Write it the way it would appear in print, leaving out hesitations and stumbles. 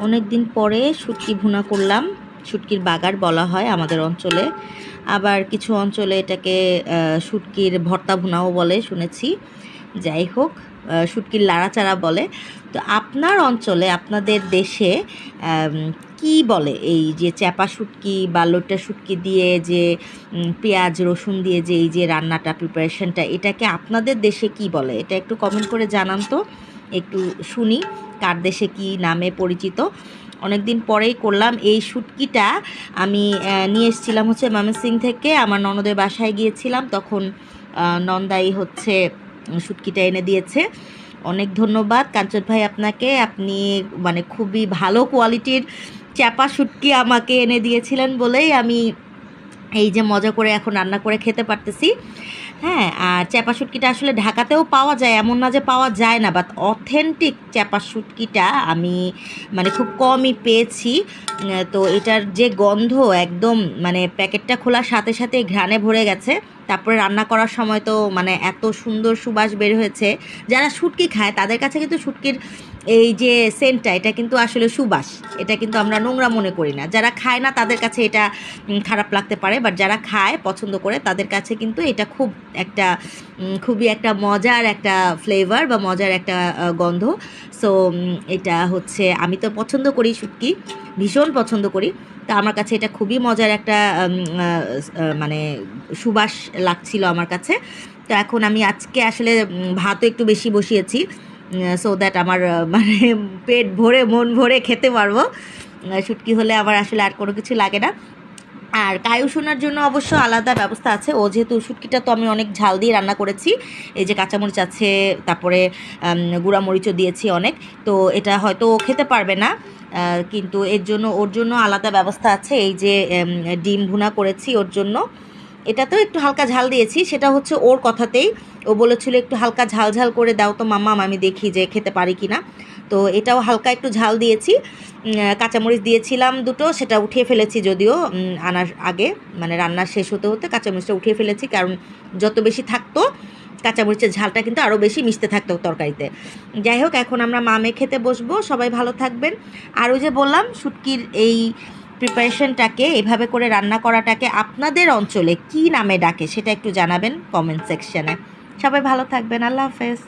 অনেক দিন পরে শুটকি ভুনা করলাম। শুটকির বাগার বলা হয় আমাদের অঞ্চলে, আবার কিছু অঞ্চলে এটাকে শুটকির ভর্তা ভুনাও বলে শুনেছি। যাই হোক, শুটকির লাড়াচাড়া বলে। তো আপনার অঞ্চলে, আপনাদের দেশে কি বলে এই যে চ্যাপা শুটকি বা লোটা শুটকি দিয়ে যে পেঁয়াজ রসুন দিয়ে যে এই যে রান্নাটা, প্রিপারেশনটা, এটাকে আপনাদের দেশে কি বলে? এটা একটু কমেন্ট করে জানান তো, একটু শুনি কার দেশে কি নামে পরিচিত। অনেক দিন পরেই করলাম এই শুটকিটা। আমি নিয়ে এসেছিলাম হচ্ছে ময়মনসিং থেকে, আমার ননদের বাসায় গিয়েছিলাম, তখন নন্দাই হচ্ছে শুটকিটা এনে দিয়েছে। অনেক ধন্যবাদ কাঞ্চন ভাই আপনাকে, আপনি মানে খুবই ভালো কোয়ালিটির চাপা শুটকি আমাকে এনে দিয়েছিলেন বলেই আমি এই যে মজা করে এখন রান্না করে খেতে পারতেছি। হ্যাঁ, আর চ্যাপা শুটকিটা আসলে ঢাকাতেও পাওয়া যায়, এমন না যে পাওয়া যায় না, বাট অথেন্টিক চ্যাপা শুটকিটা আমি মানে খুব কমই পেয়েছি। তো এটার যে গন্ধ, একদম মানে প্যাকেটটা খোলার সাথে সাথে ঘ্রাণে ভরে গেছে। তারপরে রান্না করার সময় তো মানে এত সুন্দর সুবাস বের হয়েছে। যারা শুটকি খায় তাদের কাছে কিন্তু শুটকির এই যে সেন্টটা, এটা কিন্তু আসলে সুবাস, এটা কিন্তু আমরা নোংরা মনে করি না। যারা খায় না তাদের কাছে এটা খারাপ লাগতে পারে, বাট যারা খায় পছন্দ করে তাদের কাছে কিন্তু এটা খুব একটা খুবই একটা মজার একটা ফ্লেভার বা মজার একটা গন্ধ। সো এটা হচ্ছে, আমি তো পছন্দ করি শুটকি, ভীষণ পছন্দ করি। তো আমার কাছে এটা খুবই মজার একটা মানে সুবাস লাগছিল আমার কাছে। তো এখন আমি আজকে আসলে ভাতও একটু বেশি বসিয়েছি, সো দ্যাট আমার মানে পেট ভরে মন ভরে খেতে পারবো। শুটকি হলে আমার আসলে আর কোনো কিছু লাগে না। আর কায়ু শোনার জন্য অবশ্য আলাদা ব্যবস্থা আছে। ও যেহেতু শুটকিটা তো আমি অনেক ঝাল দিয়ে রান্না করেছি, এই যে কাঁচামরিচ আছে, তারপরে গুঁড়ামরিচও দিয়েছি অনেক, তো এটা হয়তো ও খেতে পারবে না, কিন্তু এর জন্য ওর জন্য আলাদা ব্যবস্থা আছে। এই যে ডিম ভুনা করেছি ওর জন্য, এটাতেও একটু হালকা ঝাল দিয়েছি, সেটা হচ্ছে ওর কথাতেই। ও বলেছিল একটু হালকা ঝাল ঝাল করে দাও তো মাম্মাম, আমি দেখি যে খেতে পারি কি না। তো এটাও হালকা একটু ঝাল দিয়েছি। কাঁচামরিচ দিয়েছিলাম দুটো, সেটা উঠিয়ে ফেলেছি যদিও আনার আগে, মানে রান্না শেষ হতে হতে কাঁচামরিচটা উঠিয়ে ফেলেছি, কারণ যত বেশি থাকতো কাঁচামরিচের ঝালটা কিন্তু আরও বেশি মিশতে থাকতো তরকারিতে। যাই হোক, এখন আমরা মামে খেতে বসবো, সবাই ভালো থাকবেন। আর ওই যে বললাম শুটকির এই প্রিপারেশনটাকে, এভাবে করে রান্না করাটাকে আপনাদের অঞ্চলে কি নামে ডাকে সেটা একটু জানাবেন কমেন্ট সেকশনে। সবাই ভালো থাকবেন, আল্লাহ হাফেজ।